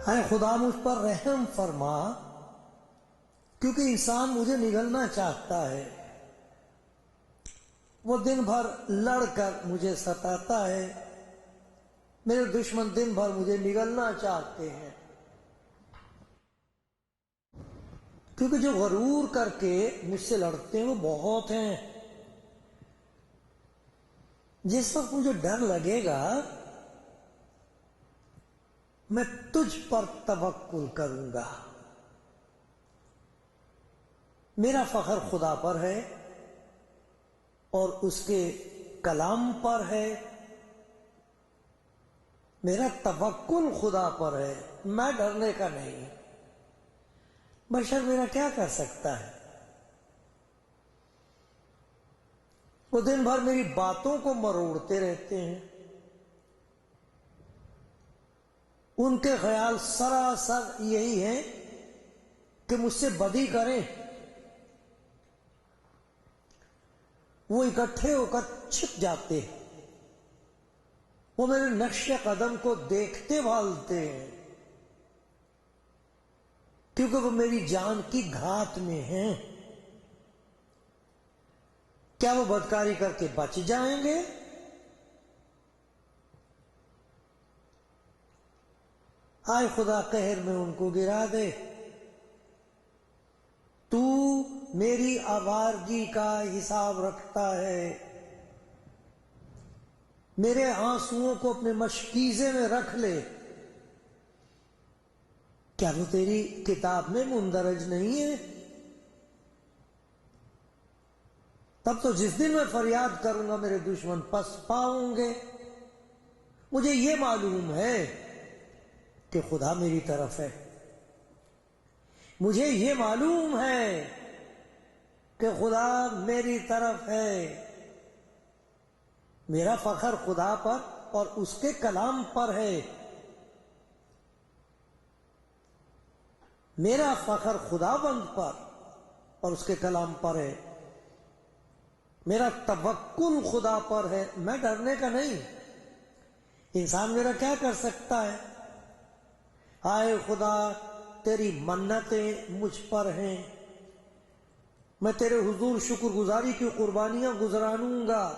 اے خدا مجھ پر رحم فرما، کیونکہ انسان مجھے نگلنا چاہتا ہے، وہ دن بھر لڑ کر مجھے ستاتا ہے، میرے دشمن دن بھر مجھے نگلنا چاہتے ہیں، کیونکہ جو غرور کر کے مجھ سے لڑتے ہیں وہ بہت ہیں۔ جس وقت مجھے ڈر لگے گا میں تجھ پر توکل کروں گا۔ میرا فخر خدا پر ہے اور اس کے کلام پر ہے، میرا توکل خدا پر ہے، میں ڈرنے کا نہیں۔ بشر میرا کیا کر سکتا ہے؟ وہ دن بھر میری باتوں کو مروڑتے رہتے ہیں، ان کے خیال سراسر یہی ہیں کہ مجھ سے بدی کریں۔ وہ اکٹھے ہو کر چھپ جاتے ہیں، وہ میرے نقش قدم کو دیکھتے بھالتے ہیں، کیونکہ وہ میری جان کی گھات میں ہیں۔ کیا وہ بدکاری کر کے بچ جائیں گے؟ آئے خدا قہر میں ان کو گرا دے۔ تو میری آوارگی کا حساب رکھتا ہے، میرے آنسوؤں کو اپنے مشکیزے میں رکھ لے۔ کیا وہ تیری کتاب میں مندرج نہیں ہے؟ تب تو جس دن میں فریاد کروں گا میرے دشمن پس پاؤں گے۔ مجھے یہ معلوم ہے کہ خدا میری طرف ہے، مجھے یہ معلوم ہے کہ خدا میری طرف ہے۔ میرا فخر خدا پر اور اس کے کلام پر ہے، میرا فخر خدا بند پر اور اس کے کلام پر ہے، میرا توکل خدا پر ہے، میں ڈرنے کا نہیں۔ انسان میرا کیا کر سکتا ہے؟ آئے خدا تیری منتیں مجھ پر ہیں، میں تیرے حضور شکر گزاری کی قربانیاں گزرانوں گا،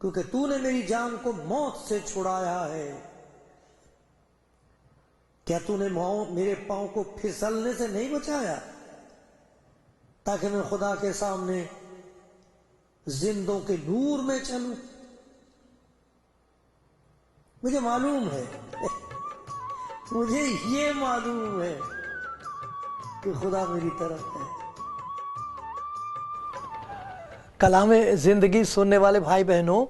کیونکہ تو نے میری جان کو موت سے چھڑایا ہے۔ کیا تو نے میرے پاؤں کو پھسلنے سے نہیں بچایا تاکہ میں خدا کے سامنے زندوں کے نور میں چلوں؟ مجھے معلوم ہے مجھے یہ معلوم ہے کہ خدا میری طرف ہے۔ کلام زندگی سننے والے بھائی بہنوں،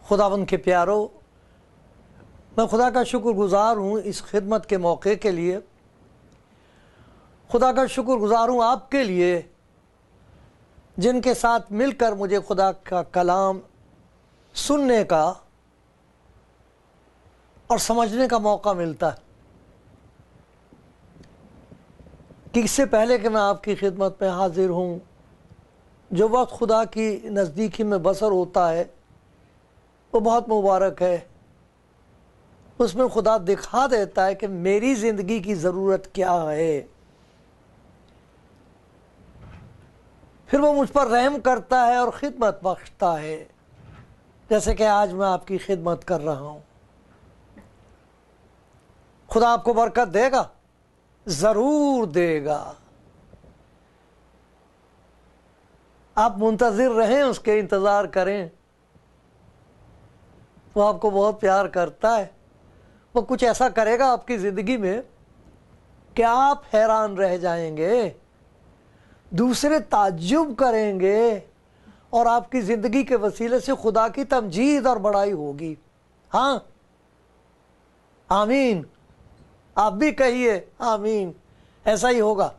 خداوند کے پیارو، میں خدا کا شکر گزار ہوں اس خدمت کے موقع کے لیے۔ خدا کا شکر گزار ہوں آپ کے لیے جن کے ساتھ مل کر مجھے خدا کا کلام سننے کا اور سمجھنے کا موقع ملتا ہے۔ کہ اس سے پہلے کہ میں آپ کی خدمت میں حاضر ہوں، جو وقت خدا کی نزدیکی میں بسر ہوتا ہے وہ بہت مبارک ہے۔ اس میں خدا دکھا دیتا ہے کہ میری زندگی کی ضرورت کیا ہے، پھر وہ مجھ پر رحم کرتا ہے اور خدمت بخشتا ہے، جیسے کہ آج میں آپ کی خدمت کر رہا ہوں۔ خدا آپ کو برکت دے گا، ضرور دے گا۔ آپ منتظر رہیں، اس کے انتظار کریں۔ وہ آپ کو بہت پیار کرتا ہے، وہ کچھ ایسا کرے گا آپ کی زندگی میں کہ آپ حیران رہ جائیں گے، دوسرے تعجب کریں گے، اور آپ کی زندگی کے وسیلے سے خدا کی تمجید اور بڑائی ہوگی۔ ہاں، آمین۔ آپ بھی کہیے آمین، ایسا ہی ہوگا۔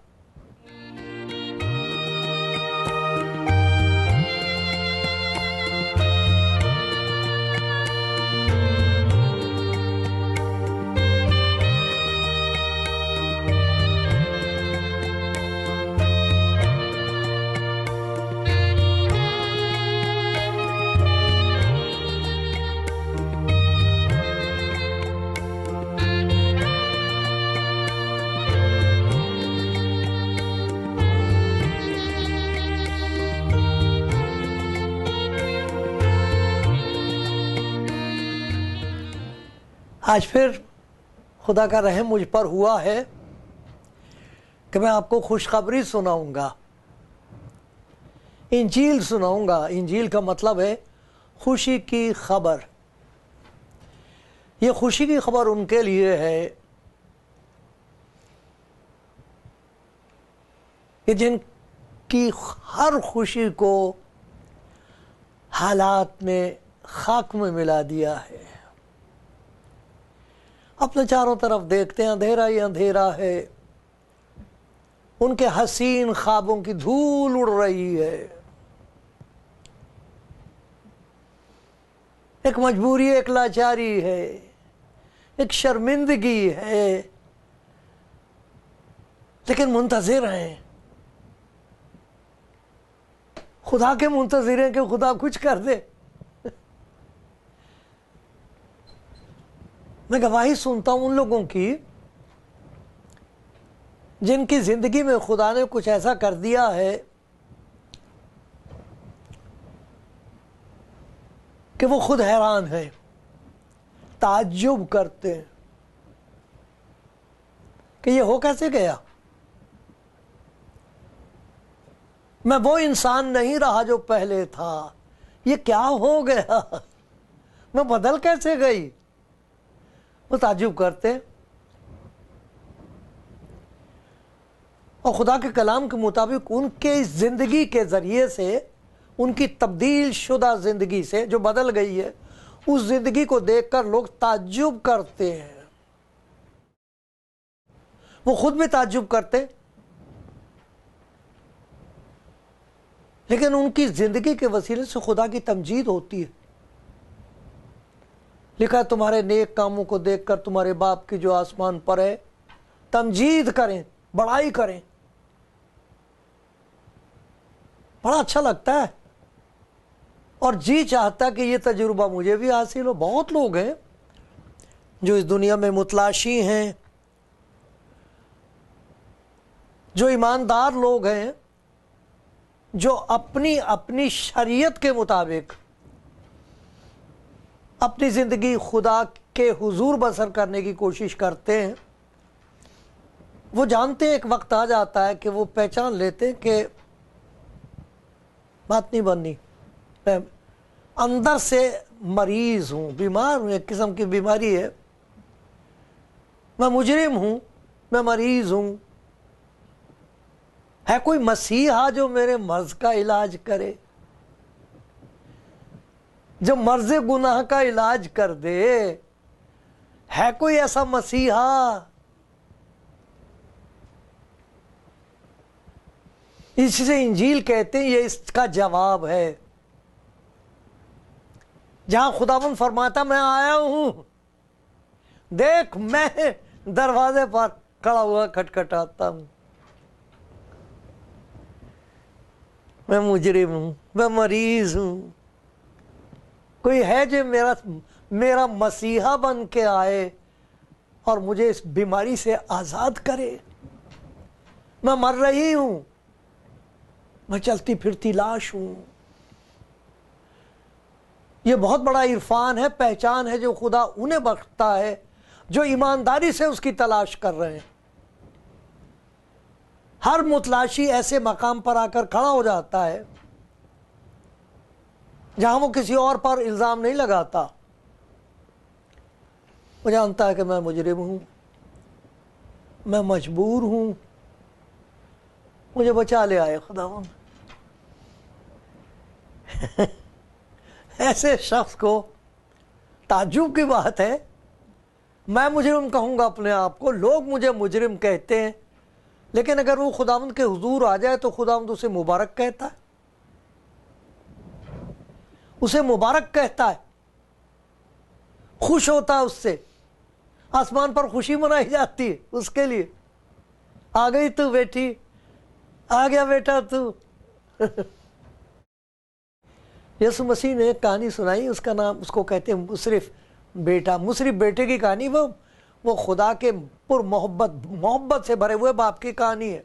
آج پھر خدا کا رحم مجھ پر ہوا ہے کہ میں آپ کو خوشخبری سناؤں گا، انجیل سناؤں گا۔ انجیل کا مطلب ہے خوشی کی خبر۔ یہ خوشی کی خبر ان کے لیے ہے کہ جن کی ہر خوشی کو حالات نے خاک میں ملا دیا ہے۔ اپنے چاروں طرف دیکھتے ہیں، اندھیرا ہی اندھیرا ہے، ان کے حسین خوابوں کی دھول اڑ رہی ہے۔ ایک مجبوری، ایک لاچاری ہے، ایک شرمندگی ہے، لیکن منتظر ہیں، خدا کے منتظر ہیں کہ خدا کچھ کر دے۔ میں گواہی سنتا ہوں ان لوگوں کی جن کی زندگی میں خدا نے کچھ ایسا کر دیا ہے کہ وہ خود حیران ہیں، تعجب کرتے ہیں کہ یہ ہو کیسے گیا؟ میں وہ انسان نہیں رہا جو پہلے تھا، یہ کیا ہو گیا؟ میں بدل کیسے گئی؟ وہ تعجب کرتے ہیں۔ اور خدا کے کلام کے مطابق ان کے زندگی کے ذریعے سے، ان کی تبدیل شدہ زندگی سے جو بدل گئی ہے، اس زندگی کو دیکھ کر لوگ تعجب کرتے ہیں۔ وہ خود بھی تعجب کرتے، لیکن ان کی زندگی کے وسیلے سے خدا کی تمجید ہوتی ہے۔ لکھا ہے تمہارے نیک کاموں کو دیکھ کر تمہارے باپ کی جو آسمان پر ہے تمجید کریں، بڑائی کریں۔ بڑا اچھا لگتا ہے اور جی چاہتا کہ یہ تجربہ مجھے بھی حاصل ہو۔ بہت لوگ ہیں جو اس دنیا میں متلاشی ہیں، جو ایماندار لوگ ہیں، جو اپنی شریعت کے مطابق اپنی زندگی خدا کے حضور بسر کرنے کی کوشش کرتے ہیں۔ وہ جانتے ہیں ایک وقت آ جاتا ہے کہ وہ پہچان لیتے ہیں کہ بات نہیں بننی، میں اندر سے مریض ہوں، بیمار ہوں، ایک قسم کی بیماری ہے، میں مجرم ہوں، میں مریض ہوں۔ ہے کوئی مسیحا جو میرے مرض کا علاج کرے، جو مرض گناہ کا علاج کر دے؟ ہے کوئی ایسا مسیحا؟ اس سے انجیل کہتے ہیں یہ اس کا جواب ہے، جہاں خداوند فرماتا میں آیا ہوں، دیکھ میں دروازے پر کھڑا ہوا کھٹکھٹاتا ہوں، میں مجرم ہوں، میں مریض ہوں، کوئی ہے جو میرا مسیحا بن کے آئے اور مجھے اس بیماری سے آزاد کرے؟ میں مر رہی ہوں، میں چلتی پھرتی لاش ہوں۔ یہ بہت بڑا عرفان ہے، پہچان ہے جو خدا انہیں بخشتا ہے جو ایمانداری سے اس کی تلاش کر رہے ہیں۔ ہر متلاشی ایسے مقام پر آ کر کھڑا ہو جاتا ہے جہاں وہ کسی اور پر الزام نہیں لگاتا، وہ جانتا ہے کہ میں مجرم ہوں، میں مجبور ہوں، مجھے بچا لے آئے خداوند۔ ایسے شخص کو تعجب کی بات ہے میں مجرم کہوں گا اپنے آپ کو، لوگ مجھے مجرم کہتے ہیں، لیکن اگر وہ خداوند کے حضور آ جائے تو خداوند اسے مبارک کہتا ہے، اسے مبارک کہتا ہے، خوش ہوتا ہے اس سے، آسمان پر خوشی منائی جاتی ہے اس کے لیے، آ گئی تو بیٹی، آ گیا بیٹا تو۔ یسوع مسیح نے ایک کہانی سنائی، اس کا نام، اس کو کہتے ہیں مصرف بیٹا، مصرف بیٹے کی کہانی، وہ خدا کے پر محبت سے بھرے ہوئے باپ کی کہانی ہے۔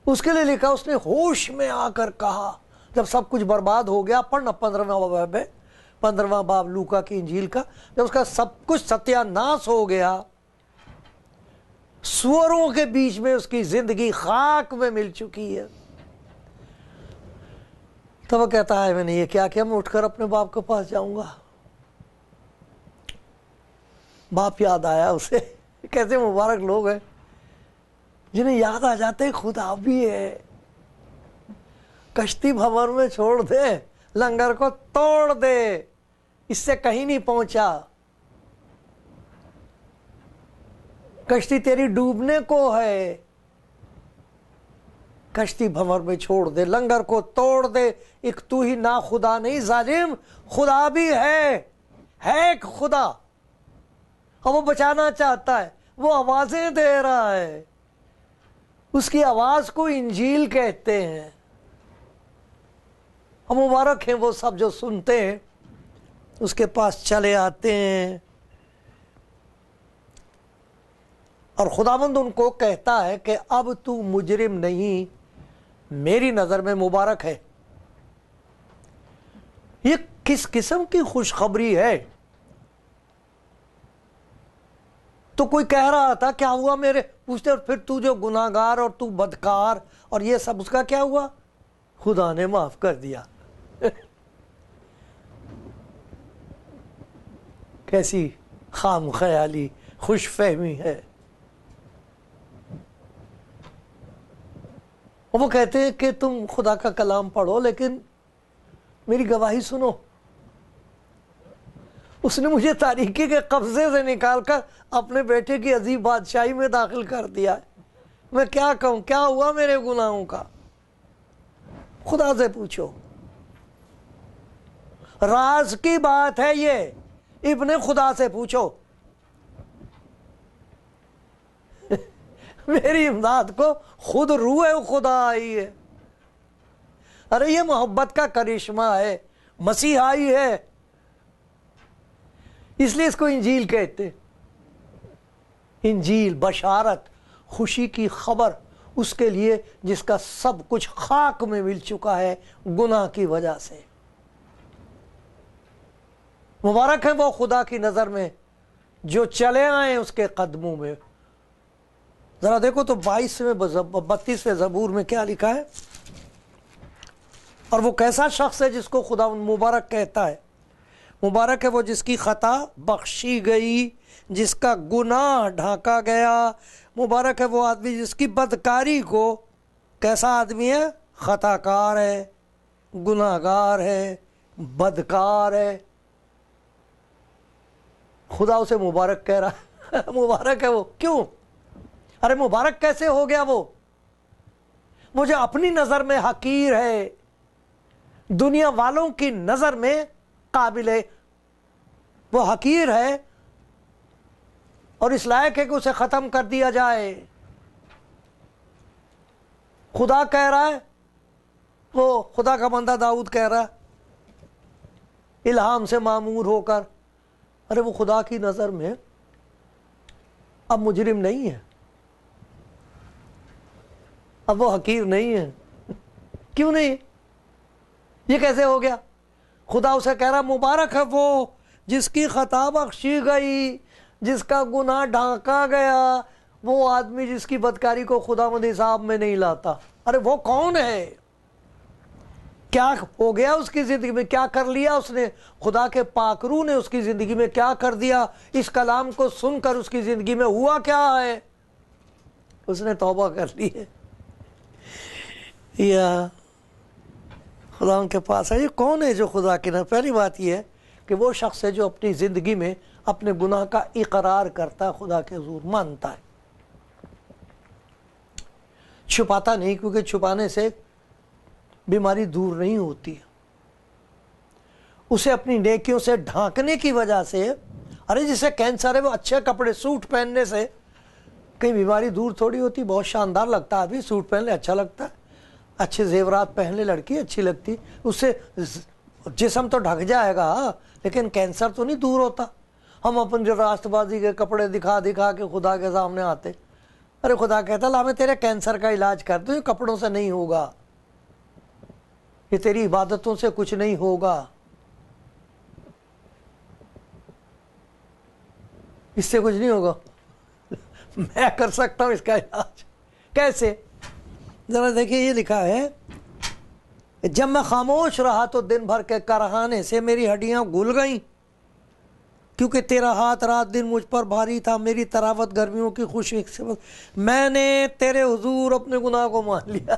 اس کے لیے لکھا، اس نے ہوش میں آ کر کہا، جب سب کچھ برباد ہو گیا، پڑھنا 15واں باب لوکا کی انجیل کا، جب اس کا سب کچھ ستیہ ناش ہو گیا، سوروں کے بیچ میں اس کی زندگی خاک میں مل چکی ہے، تو وہ کہتا ہے میں نے یہ کیا میں اٹھ کر اپنے باپ کے پاس جاؤں گا۔ باپ یاد آیا اسے، کیسے مبارک لوگ ہیں جنہیں یاد آ جاتے خدا بھی ہے، کشتی بھنور میں چھوڑ دے، لنگر کو توڑ دے، اس سے کہیں نہیں پہنچا، کشتی تیری ڈوبنے کو ہے، کشتی بھنور میں چھوڑ دے، لنگر کو توڑ دے، ایک تو ہی نا خدا نہیں ظالم، خدا بھی ہے ایک خدا، اور وہ بچانا چاہتا ہے، وہ آوازیں دے رہا ہے، اس کی آواز کو انجیل کہتے ہیں، اور مبارک ہیں وہ سب جو سنتے ہیں، اس کے پاس چلے آتے ہیں، اور خداوند ان کو کہتا ہے کہ اب تو مجرم نہیں، میری نظر میں مبارک ہے۔ یہ کس قسم کی خوشخبری ہے؟ تو کوئی کہہ رہا تھا کیا ہوا میرے، پوچھتے پھر تو جو گناہگار اور تو بدکار اور یہ سب، اس کا کیا ہوا؟ خدا نے معاف کر دیا۔ کیسی خام خیالی، خوش فہمی ہے۔ وہ کہتے ہیں کہ تم خدا کا کلام پڑھو لیکن میری گواہی سنو، اس نے مجھے تاریکی کے قبضے سے نکال کر اپنے بیٹے کی عظیم بادشاہی میں داخل کر دیا ہے، میں کیا کہوں، کیا ہوا میرے گناہوں کا؟ خدا سے پوچھو، راز کی بات ہے یہ، ابن خدا سے پوچھو۔ میری امداد کو خود روح خدا آئی ہے، ارے یہ محبت کا کرشمہ ہے، مسیح آئی ہے، اس لیے اس کو انجیل کہتے۔ انجیل بشارت، خوشی کی خبر اس کے لیے جس کا سب کچھ خاک میں مل چکا ہے گناہ کی وجہ سے۔ مبارک ہے وہ خدا کی نظر میں جو چلے آئیں اس کے قدموں میں۔ ذرا دیکھو تو 32ویں زبور میں کیا لکھا ہے، اور وہ کیسا شخص ہے جس کو خدا مبارک کہتا ہے۔ مبارک ہے وہ جس کی خطا بخشی گئی، جس کا گناہ ڈھانکا گیا۔ مبارک ہے وہ آدمی جس کی بدکاری کو، کیسا آدمی ہے؟ خطا کار ہے، گناہ گار ہے، بدکار ہے، خدا اسے مبارک کہہ رہا ہے۔ مبارک ہے وہ، کیوں؟ ارے مبارک کیسے ہو گیا وہ جو اپنی نظر میں حقیر ہے، دنیا والوں کی نظر میں قابل ہے، وہ حقیر ہے اور اس لائق ہے کہ اسے ختم کر دیا جائے۔ خدا کہہ رہا ہے، وہ خدا کا بندہ داؤد کہہ رہا ہے الہام سے معمور ہو کر، ارے وہ خدا کی نظر میں اب مجرم نہیں ہے، اب وہ حقیر نہیں ہے۔ کیوں نہیں؟ یہ کیسے ہو گیا؟ خدا اسے کہہ رہا مبارک ہے وہ جس کی خطا بخشی گئی، جس کا گناہ ڈھانکا گیا، وہ آدمی جس کی بدکاری کو خداوند حساب میں نہیں لاتا۔ ارے وہ کون ہے؟ کیا ہو گیا اس کی زندگی میں؟ کیا کر لیا اس نے؟ خدا کے پاک روح نے اس کی زندگی میں کیا کر دیا؟ اس کلام کو سن کر اس کی زندگی میں ہوا کیا ہے؟ اس نے توبہ کر لی ہے، یا خدا ان کے پاس ہے۔ یہ کون ہے جو خدا کی نہ؟ پہلی بات یہ ہے کہ وہ شخص ہے جو اپنی زندگی میں اپنے گناہ کا اقرار کرتا ہے، خدا کے حضور مانتا ہے، چھپاتا نہیں، کیونکہ چھپانے سے بیماری دور نہیں ہوتی. اسے اپنی نیکیوں سے ڈھانکنے کی وجہ سے، ارے جسے کینسر ہے وہ اچھے کپڑے سوٹ پہننے سے کہیں بیماری دور تھوڑی ہوتی. بہت شاندار لگتا ہے آدمی، سوٹ پہن لے اچھا لگتا ہے، اچھے زیورات پہن لے لڑکی اچھی لگتی، اس سے جسم تو ڈھک جائے گا لیکن کینسر تو نہیں دور ہوتا. ہم اپن جو راست بازی کے کپڑے دکھا دکھا کے خدا کے سامنے آتے، ارے خدا کہتا لا میں تیرے کینسر کا علاج کر دوں، یہ کپڑوں سے نہیں ہوگا، یہ تیری عبادتوں سے کچھ نہیں ہوگا، اس سے کچھ نہیں ہوگا، میں کر سکتا ہوں اس کا علاج. کیسے؟ ذرا دیکھیے، یہ لکھا ہے جب میں خاموش رہا تو دن بھر کے کرہانے سے میری ہڈیاں گل گئیں، کیونکہ تیرا ہاتھ رات دن مجھ پر بھاری تھا، میری تراوت گرمیوں کی خوشی سے میں نے تیرے حضور اپنے گناہ کو مان لیا.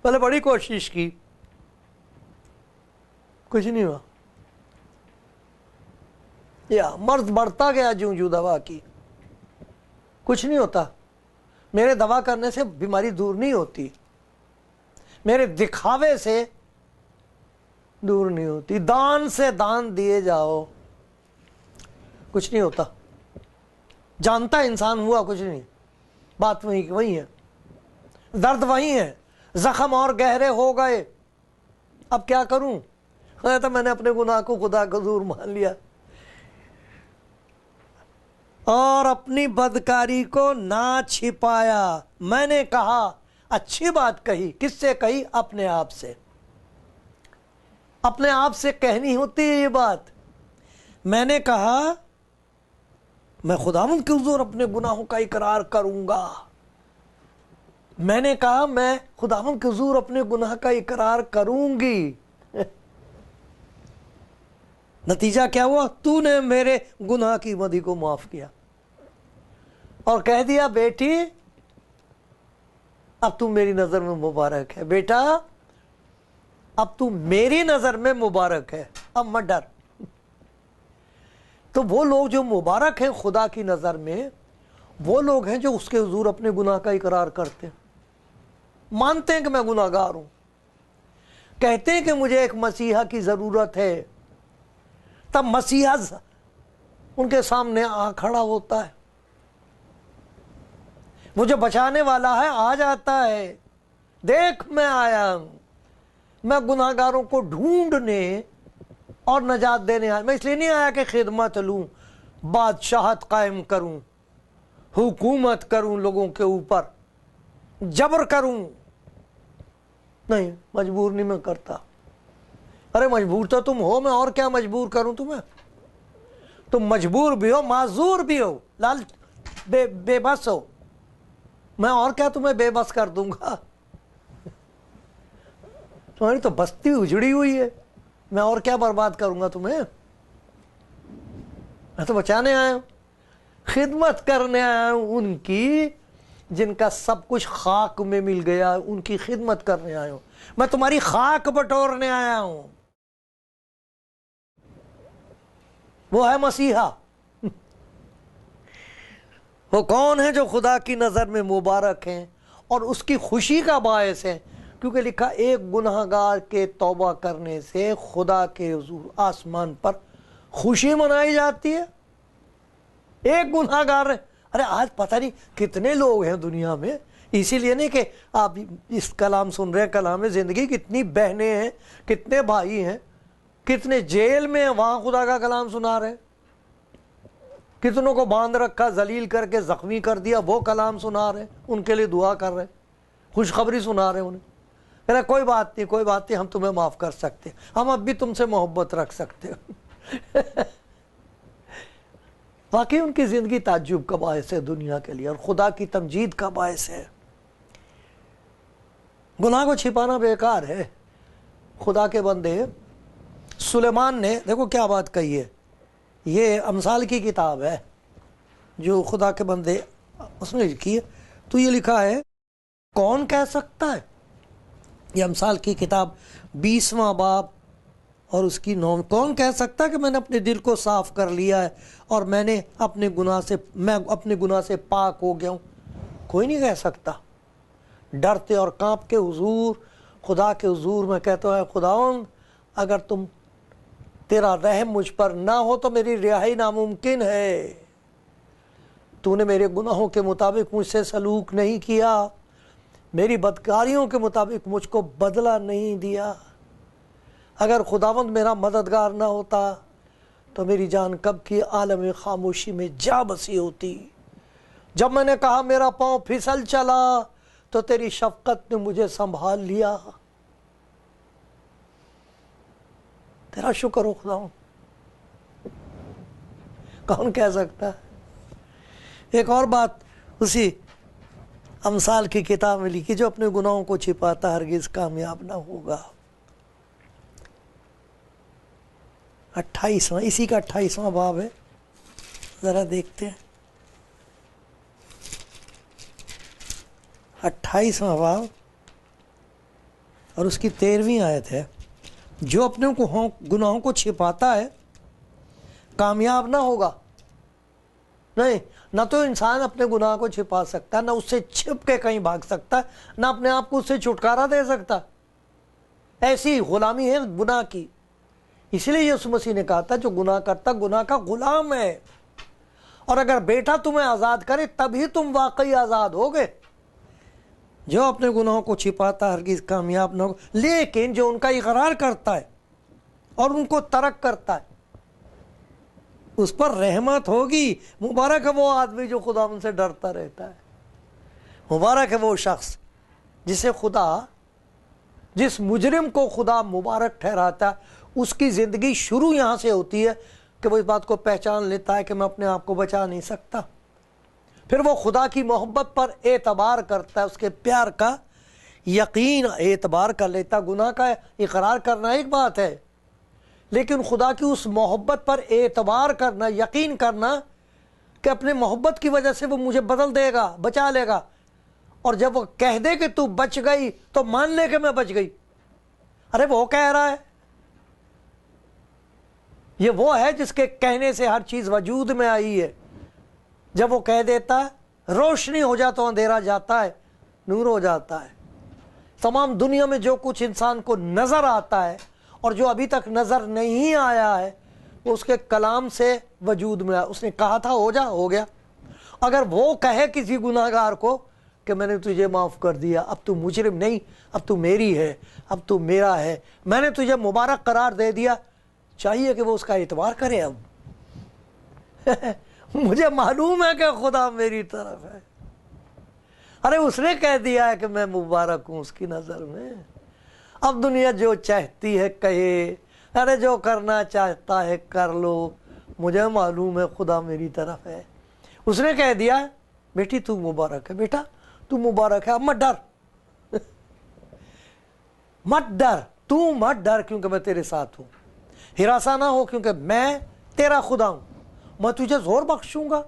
پہلے بڑی کوشش کی، کچھ نہیں ہوا، یا مرض بڑھتا گیا جوں دوا کی، کچھ نہیں ہوتا. میرے دوا کرنے سے بیماری دور نہیں ہوتی، میرے دکھاوے سے دور نہیں ہوتی. دان سے دان دیے جاؤ، کچھ نہیں ہوتا. جانتا انسان ہوا کچھ نہیں، بات وہی ہے، درد وہی ہے، زخم اور گہرے ہو گئے، اب کیا کروں؟ تو میں نے اپنے گناہ کو خدا کا حضور مان لیا اور اپنی بدکاری کو نہ چھپایا. میں نے کہا، اچھی بات کہی، کس سے کہی؟ اپنے آپ سے. اپنے آپ سے کہنی ہوتی ہے یہ بات. میں نے کہا میں خداوند کے حضور اپنے گناہوں کا اقرار کروں گا. میں نے کہا میں خداوند کے حضور اپنے گناہ کا اقرار کروں گی. نتیجہ کیا ہوا؟ تو نے میرے گناہ کی بدی کو معاف کیا اور کہہ دیا بیٹی اب تو میری نظر میں مبارک ہے، بیٹا اب تو میری نظر میں مبارک ہے، اب مت ڈر. تو وہ لوگ جو مبارک ہیں خدا کی نظر میں، وہ لوگ ہیں جو اس کے حضور اپنے گناہ کا اقرار کرتے ہیں، مانتے ہیں کہ میں گناہ گار ہوں، کہتے ہیں کہ مجھے ایک مسیحا کی ضرورت ہے. تب مسیحا ان کے سامنے آ کھڑا ہوتا ہے، وہ جو بچانے والا ہے آ جاتا ہے، دیکھ میں آیا ہوں، میں گناہ گاروں کو ڈھونڈنے اور نجات دینے آیا. میں اس لیے نہیں آیا کہ خدمت لوں، بادشاہت قائم کروں، حکومت کروں لوگوں کے اوپر، جبر کروں. نہیں، مجبور نہیں میں کرتا. ارے مجبور تو تم ہو، میں اور کیا مجبور کروں تمہیں؟ تم مجبور بھی ہو، معذور بھی ہو، بے بس ہو، میں اور کیا تمہیں بے بس کر دوں گا؟ تمہاری تو بستی اجڑی ہوئی ہے، میں اور کیا برباد کروں گا تمہیں؟ میں تو بچانے آیا ہوں، خدمت کرنے آیا ہوں ان کی جن کا سب کچھ خاک میں مل گیا، ان کی خدمت کرنے آیا ہوں. میں تمہاری خاک بٹورنے آیا ہوں. وہ ہے مسیحا. وہ کون ہے جو خدا کی نظر میں مبارک ہیں اور اس کی خوشی کا باعث ہے؟ کیونکہ لکھا ایک گناہ گار کے توبہ کرنے سے خدا کے حضور آسمان پر خوشی منائی جاتی ہے. ایک گناہ گار ہے. ارے آج پتہ نہیں کتنے لوگ ہیں دنیا میں، اسی لیے نہیں کہ آپ اس کلام سن رہے ہیں، کلام زندگی، کتنی بہنیں ہیں، کتنے بھائی ہیں، کتنے جیل میں ہیں، وہاں خدا کا کلام سنا رہے ہیں، کتنوں کو باندھ رکھا، ذلیل کر کے زخمی کر دیا، وہ کلام سنا رہے ہیں، ان کے لیے دعا کر رہے ہیں، خوشخبری سنا رہے ہیں انہیں. کہنا کوئی بات نہیں، کوئی بات نہیں، ہم تمہیں معاف کر سکتے، ہم اب بھی تم سے محبت رکھ سکتے. واقعی ان کی زندگی تعجب کا باعث ہے دنیا کے لیے اور خدا کی تمجید کا باعث ہے. گناہ کو چھپانا بیکار ہے. خدا کے بندے سلیمان نے دیکھو کیا بات کہی ہے، یہ امثال کی کتاب ہے جو خدا کے بندے اس نے لکھی ہے. تو یہ لکھا ہے، کون کہہ سکتا ہے، یہ امثال کی کتاب 20واں باب اور اس کی نوم. کون کہہ سکتا ہے کہ میں نے اپنے دل کو صاف کر لیا ہے اور میں اپنے گناہ سے پاک ہو گیا ہوں؟ کوئی نہیں کہہ سکتا. ڈرتے اور کانپ کے حضور خدا کے حضور میں کہتا ہے خداوند اگر تیرا رحم مجھ پر نہ ہو تو میری رہائی ناممکن ہے. تو نے میرے گناہوں کے مطابق مجھ سے سلوک نہیں کیا، میری بدکاریوں کے مطابق مجھ کو بدلہ نہیں دیا. اگر خداوند میرا مددگار نہ ہوتا تو میری جان کب کی عالم خاموشی میں جا بسی ہوتی. جب میں نے کہا میرا پاؤں پھسل چلا تو تیری شفقت نے مجھے سنبھال لیا. تیرا شکر ہو خداوند. کون کہہ سکتا ہے؟ ایک اور بات اسی امثال کی کتاب میں لکھی، جو اپنے گناہوں کو چھپاتا ہرگز کامیاب نہ ہوگا. 28واں اسی کا 28واں باب ہے، ذرا دیکھتے ہیں. 28واں باب اور اس کی 13ویں آیت ہے، جو اپنے گناہوں کو چھپاتا ہے کامیاب نہ ہوگا. نہیں، نہ تو انسان اپنے گناہ کو چھپا سکتا، نہ اس سے چھپ کے کہیں بھاگ سکتا، نہ اپنے آپ کو اس سے چھٹکارا دے سکتا. ایسی غلامی ہے گناہ کی. اس لیے یسوع مسیح نے کہا تھا جو گناہ کرتا گناہ کا غلام ہے، اور اگر بیٹا تمہیں آزاد کرے تبھی تم واقعی آزاد ہوگے. جو اپنے گناہوں کو چھپاتا ہرگز کامیاب نہ ہوگا، لیکن جو ان کا اقرار کرتا ہے اور ان کو ترک کرتا ہے اس پر رحمت ہوگی. مبارک ہے وہ آدمی جو خدا ان سے ڈرتا رہتا ہے. مبارک ہے وہ شخص جس مجرم کو خدا مبارک ٹھہراتا ہے. اس کی زندگی شروع یہاں سے ہوتی ہے کہ وہ اس بات کو پہچان لیتا ہے کہ میں اپنے آپ کو بچا نہیں سکتا. پھر وہ خدا کی محبت پر اعتبار کرتا ہے، اس کے پیار کا یقین اعتبار کر لیتا. گناہ کا اقرار کرنا ایک بات ہے، لیکن خدا کی اس محبت پر اعتبار کرنا، یقین کرنا کہ اپنے محبت کی وجہ سے وہ مجھے بدل دے گا، بچا لے گا. اور جب وہ کہہ دے کہ تو بچ گئی تو مان لے کہ میں بچ گئی. ارے وہ کہہ رہا ہے، یہ وہ ہے جس کے کہنے سے ہر چیز وجود میں آئی ہے. جب وہ کہہ دیتا ہے روشنی ہو جا تو اندھیرا جاتا ہے، نور ہو جاتا ہے. تمام دنیا میں جو کچھ انسان کو نظر آتا ہے اور جو ابھی تک نظر نہیں آیا ہے وہ اس کے کلام سے وجود میں آیا. اس نے کہا تھا ہو جا، ہو گیا. اگر وہ کہے کسی گناہ گار کو کہ میں نے تجھے معاف کر دیا، اب تو مجرم نہیں، اب تو میری ہے، اب تو میرا ہے، میں نے تجھے مبارک قرار دے دیا، چاہیے کہ وہ اس کا اعتبار کرے. اب مجھے معلوم ہے کہ خدا میری طرف ہے. ارے اس نے کہہ دیا ہے کہ میں مبارک ہوں اس کی نظر میں. اب دنیا جو چاہتی ہے کہے، ارے جو کرنا چاہتا ہے کر لو، مجھے معلوم ہے خدا میری طرف ہے. اس نے کہہ دیا بیٹی تو مبارک ہے، بیٹا تو مبارک ہے، اب مت ڈر. مت ڈر، تو مت ڈر کیونکہ میں تیرے ساتھ ہوں. ہراساں نہ ہو کیونکہ میں تیرا خدا ہوں. میں تجھے زور بخشوں گا،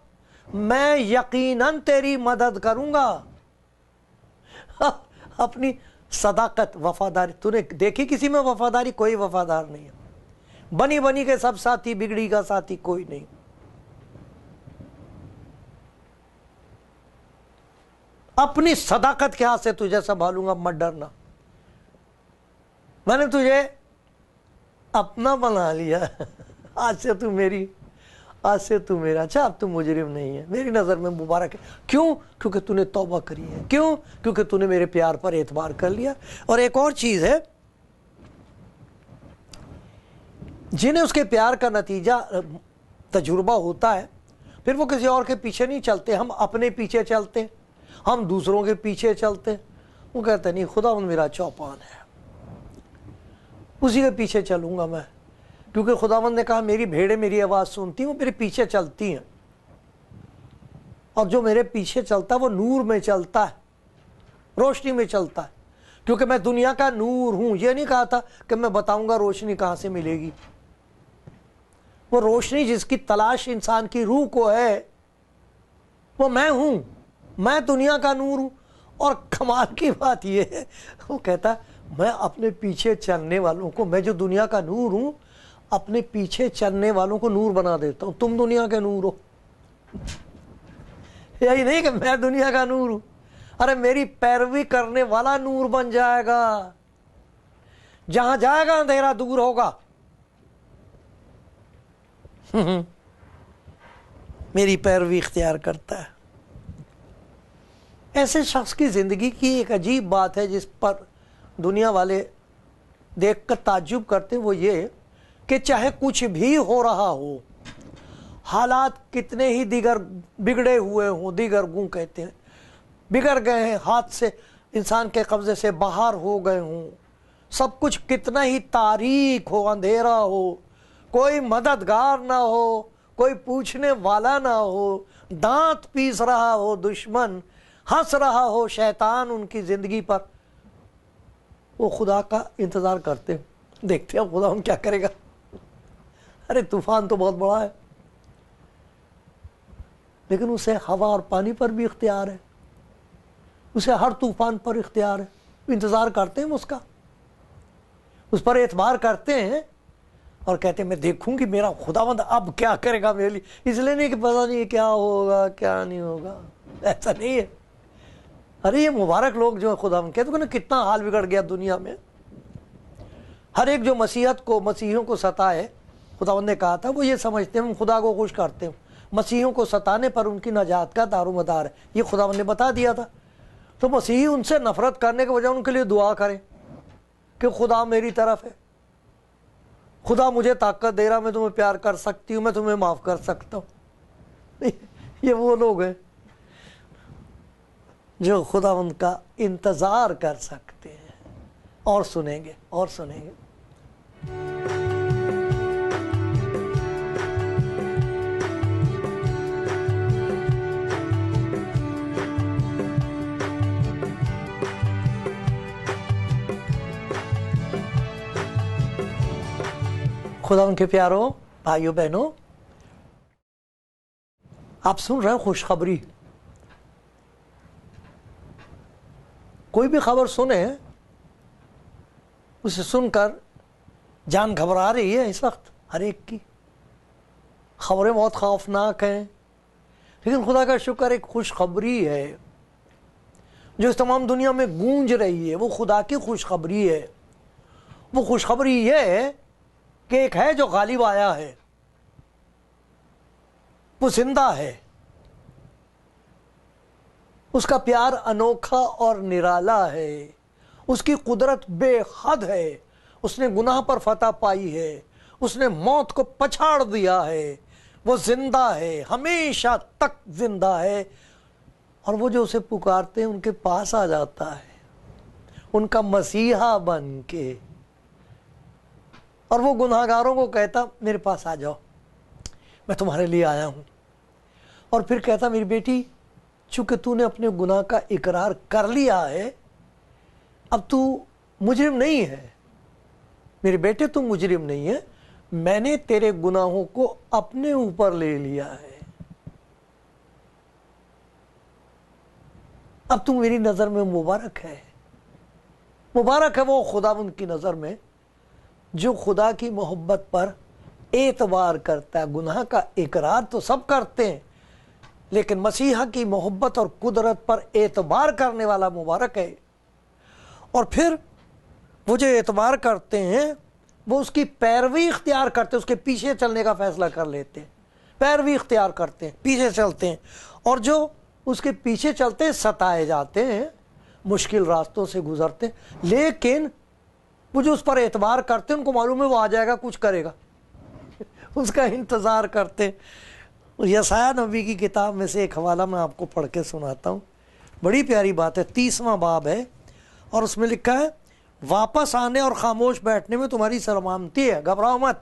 میں یقیناً تیری مدد کروں گا. اپنی صداقت، وفاداری، تو نے دیکھی کسی میں وفاداری؟ کوئی وفادار نہیں ہے. بنی بنی کے سب ساتھی، بگڑی کا ساتھی کوئی نہیں. اپنی صداقت کے ہاتھ سے تجھے سنبھالوں گا، مت ڈرنا. میں نے تجھے اپنا بنا لیا، آج سے تو میری، آج سے تو میرا. اچھا اب تو مجرم نہیں ہے، میری نظر میں مبارک ہے. کیوں؟ کیونکہ تو نے توبہ کری ہے. کیوں؟ کیونکہ تو نے میرے پیار پر اعتبار کر لیا. اور ایک اور چیز ہے، جنہیں اس کے پیار کا نتیجہ تجربہ ہوتا ہے پھر وہ کسی اور کے پیچھے نہیں چلتے. ہم اپنے پیچھے چلتے ہیں، ہم دوسروں کے پیچھے چلتے ہیں. وہ کہتے نہیں خدا میرا چوپان ہے، اسی کے پیچھے چلوں گا میں، کیونکہ خداوند نے کہا میری بھیڑیں میری آواز سنتی ہیں، وہ میرے پیچھے چلتی ہیں. اور جو میرے پیچھے چلتا ہے وہ نور میں چلتا ہے، روشنی میں چلتا ہے. کیونکہ میں دنیا کا نور ہوں. یہ نہیں کہا تھا کہ میں بتاؤں گا روشنی کہاں سے ملے گی. وہ روشنی جس کی تلاش انسان کی روح کو ہے وہ میں ہوں. میں دنیا کا نور ہوں. اور کمال کی بات یہ ہے، وہ کہتا میں اپنے پیچھے چلنے والوں کو، میں جو دنیا کا نور ہوں، اپنے پیچھے چلنے والوں کو نور بنا دیتا ہوں. تم دنیا کے نور ہو. یہی نہیں کہ میں دنیا کا نور ہوں، ارے میری پیروی کرنے والا نور بن جائے گا. جہاں جائے گا اندھیرا دور ہوگا. میری پیروی اختیار کرتا ہے. ایسے شخص کی زندگی کی ایک عجیب بات ہے جس پر دنیا والے دیکھ کر تعجب کرتے ہیں، وہ یہ کہ چاہے کچھ بھی ہو رہا ہو، حالات کتنے ہی دیگر بگڑے ہوئے ہوں، دیگر گوں کہتے ہیں، بگڑ گئے ہیں، ہاتھ سے انسان کے قبضے سے باہر ہو گئے ہوں، سب کچھ کتنا ہی تاریک ہو، اندھیرا ہو، کوئی مددگار نہ ہو، کوئی پوچھنے والا نہ ہو، دانت پیس رہا ہو دشمن، ہنس رہا ہو شیطان ان کی زندگی پر، وہ خدا کا انتظار کرتے ہیں. دیکھتے ہیں خدا ہم کیا کرے گا. ارے طوفان تو بہت بڑا ہے، لیکن اسے ہوا اور پانی پر بھی اختیار ہے، اسے ہر طوفان پر اختیار ہے. انتظار کرتے ہیں اس کا، اس پر اعتبار کرتے ہیں اور کہتے ہیں میں دیکھوں گی میرا خداوند اب کیا کرے گا میرے لیے. اس لیے نہیں کہ پتہ نہیں کیا ہوگا کیا نہیں ہوگا، ایسا نہیں ہے. ارے یہ مبارک لوگ جو خداوند کہتے ہیں نا کتنا حال بگڑ گیا دنیا میں. ہر ایک جو مسیحیوں کو ستائے، خداوند نے کہا تھا وہ یہ سمجھتے ہیں ہم خدا کو خوش کرتے ہیں، مسیحیوں کو ستانے پر ان کی نجات کا دار و مدار ہے. یہ خداوند نے بتا دیا تھا. تو مسیحی ان سے نفرت کرنے کے بجائے ان کے لیے دعا کریں کہ خدا میری طرف ہے، خدا مجھے طاقت دے رہا، میں تمہیں پیار کر سکتی ہوں، میں تمہیں معاف کر سکتا ہوں. یہ وہ لوگ ہیں جو خداوند کا انتظار کر سکتے ہیں اور سنیں گے اور سنیں گے. خداوند کے پیارو بھائیو بہنوں، آپ سن رہے ہیں خوشخبری. کوئی بھی خبر سنیں، اسے سن کر جان گھبرا رہی ہے اس وقت ہر ایک کی. خبریں بہت خوفناک ہیں، لیکن خدا کا شکر ایک خوشخبری ہے جو اس تمام دنیا میں گونج رہی ہے. وہ خدا کی خوشخبری ہے. وہ خوشخبری یہ ہے کہ ایک ہے جو غالب آیا ہے، وہ زندہ ہے، اس کا پیار انوکھا اور نرالا ہے، اس کی قدرت بے حد ہے، اس نے گناہ پر فتح پائی ہے، اس نے موت کو پچھاڑ دیا ہے، وہ زندہ ہے، ہمیشہ تک زندہ ہے. اور وہ جو اسے پکارتے ہیں ان کے پاس آ جاتا ہے، ان کا مسیحا بن کے. اور وہ گناہگاروں کو کہتا میرے پاس آ جاؤ، میں تمہارے لیے آیا ہوں. اور پھر کہتا میری بیٹی چونکہ تو نے اپنے گناہ کا اقرار کر لیا ہے، اب تو مجرم نہیں ہے. میرے بیٹے تو مجرم نہیں ہے، میں نے تیرے گناہوں کو اپنے اوپر لے لیا ہے، اب تو میری نظر میں مبارک ہے. مبارک ہے وہ خداوند کی نظر میں جو خدا کی محبت پر اعتبار کرتا ہے. گناہ کا اقرار تو سب کرتے ہیں، لیکن مسیحا کی محبت اور قدرت پر اعتبار کرنے والا مبارک ہے. اور پھر وہ جو اعتبار کرتے ہیں وہ اس کی پیروی اختیار کرتے ہیں، اس کے پیچھے چلنے کا فیصلہ کر لیتے ہیں، پیروی اختیار کرتے ہیں، پیچھے چلتے ہیں. اور جو اس کے پیچھے چلتے ہیں ستائے جاتے ہیں، مشکل راستوں سے گزرتے ہیں، لیکن وہ جو اس پر اعتبار کرتے ہیں ان کو معلوم ہے وہ آ جائے گا، کچھ کرے گا، اس کا انتظار کرتے ہیں. یسایہ نبی کی کتاب میں سے ایک حوالہ میں آپ کو پڑھ کے سناتا ہوں. بڑی پیاری بات ہے، 30واں باب ہے اور اس میں لکھا ہے واپس آنے اور خاموش بیٹھنے میں تمہاری سلامتی ہے، گھبراؤ مت،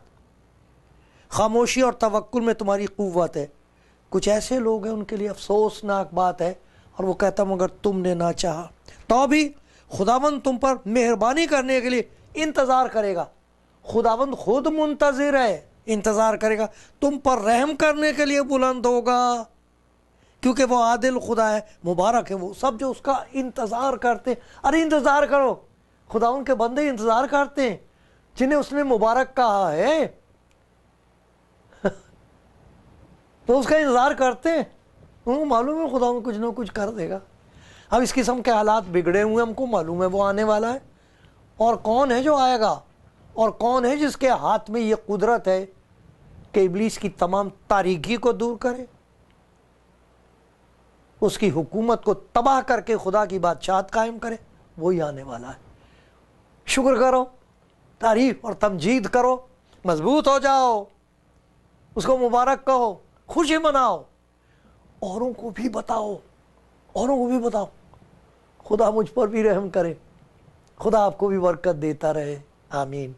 خاموشی اور توکل میں تمہاری قوت ہے. کچھ ایسے لوگ ہیں ان کے لیے افسوسناک بات ہے، اور وہ کہتا مگر تم نے نہ چاہا. تو بھی خداوند تم پر مہربانی کرنے کے لیے انتظار کرے گا. خداوند خود منتظر ہے، انتظار کرے گا، تم پر رحم کرنے کے لیے بلند ہوگا، کیونکہ وہ عادل خدا ہے. مبارک ہے وہ سب جو اس کا انتظار کرتے. ارے انتظار کرو، خدا ان کے بندے انتظار کرتے ہیں جنہیں اس نے مبارک کہا ہے، تو اس کا انتظار کرتے ہیں، ان کو معلوم ہے خدا ان کچھ نہ کچھ کر دے گا۔ اب اس قسم کے حالات بگڑے ہوئے، ہم کو معلوم ہے وہ آنے والا ہے، اور کون ہے جو آئے گا، اور کون ہے جس کے ہاتھ میں یہ قدرت ہے کہ ابلیس کی تمام تاریکی کو دور کرے، اس کی حکومت کو تباہ کر کے خدا کی بادشاہت قائم کرے۔ وہی آنے والا ہے۔ شکر کرو، تعریف اور تمجید کرو، مضبوط ہو جاؤ، اس کو مبارک کہو، خوشی مناؤ، اوروں کو بھی بتاؤ، اوروں کو بھی بتاؤ۔ خدا مجھ پر بھی رحم کرے، خدا آپ کو بھی برکت دیتا رہے، آمین۔